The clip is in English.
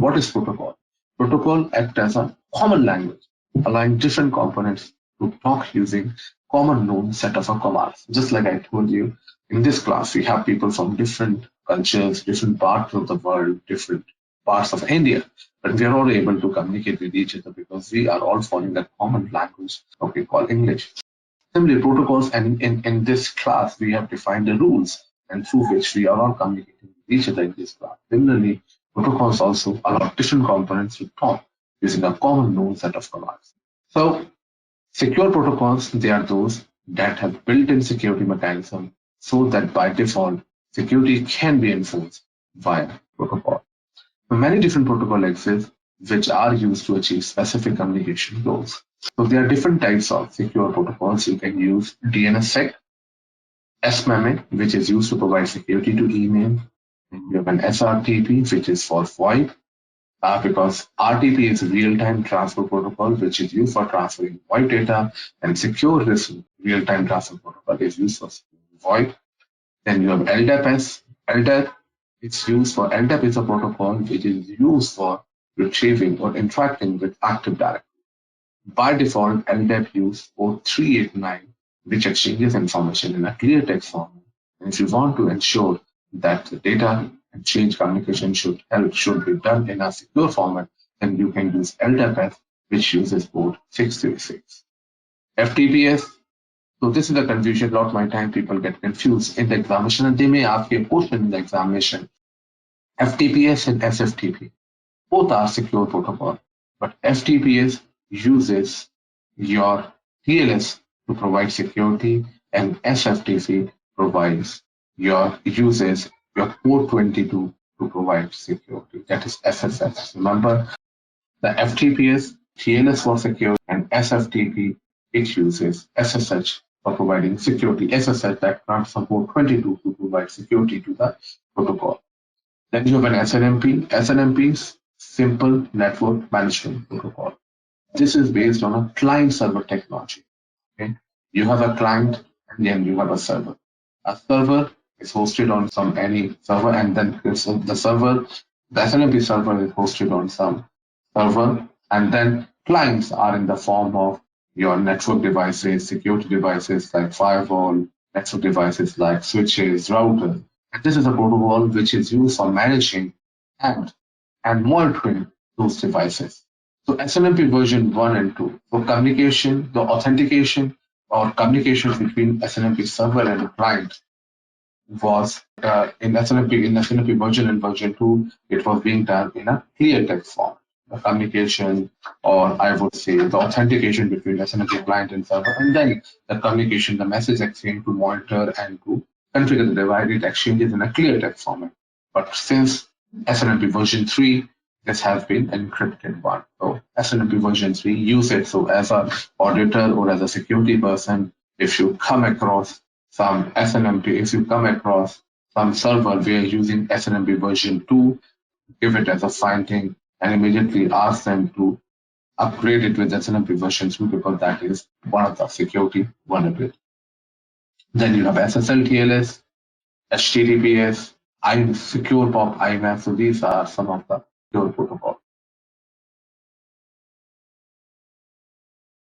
what is protocol? Protocol acts as a common language, allowing different components to talk using common known set of commands. Just like I told you, in this class, we have people from different cultures, different parts of the world, different parts of India, but we are all able to communicate with each other because we are all following that common language, okay, called English. Similarly, protocols, and in this class, we have defined the rules and through which we are all communicating with each other in this class. Similarly, protocols also allow different components to talk using a common known set of commands. So, secure protocols, they are those that have built-in security mechanism so that by default, security can be enforced via protocol. So many different protocols exist which are used to achieve specific communication goals. So there are different types of secure protocols. You can use DNSSEC, SMMA, which is used to provide security to email. And you have an SRTP, which is for VoIP, because RTP is real-time transfer protocol, which is used for transferring VoIP data, and secure this real-time transfer protocol is used for VoIP. Then you have LDAP-S. LDAP it's used for LDAP is a protocol which is used for retrieving or interacting with Active Directory. By default, LDAP uses port 389, which exchanges information in a clear text format. And if you want to ensure that the data exchange communication should be done in a secure format, then you can use LDAP-S, which uses port 636. FTPS. So this is the confusion. A lot of my time people get confused in the examination, and they may ask you a question in the examination. FTPS and SFTP, both are secure protocol, but FTPS uses your TLS to provide security, and SFTP uses your port 22 to provide security. That is SSH. Remember, the FTPS, TLS for security, and SFTP, it uses SSH for providing security. SSH that runs on port 22 to provide security to the protocol. Then you have an SNMP. SNMP is Simple Network Management Protocol. This is based on a client-server technology. Okay? You have a client and then you have a server. A server is hosted on any server, and then the SNMP server is hosted on some server, and then clients are in the form of your network devices, security devices like firewall, network devices like switches, routers. And this is a protocol which is used for managing and monitoring those devices. So SNMP version 1 and 2 for communication, the authentication or communication between SNMP server and the client was in SNMP version and version 2, it was being done in a clear text form. The communication, or I would say the authentication between SNMP client and server, and then the communication, the message exchange to monitor and to configure the device, it exchanges in a clear text format. But since SNMP version 3, this has been encrypted one. So SNMP version 3, use it. So as an auditor or as a security person, if you come across some SNMP, if you come across some server where using SNMP version 2, give it as a finding and immediately ask them to upgrade it with SNMP version 2 because that is one of the security vulnerability. Then you have SSL TLS, HTTPS, Secure POP, IMAP. So these are some of the secure protocols.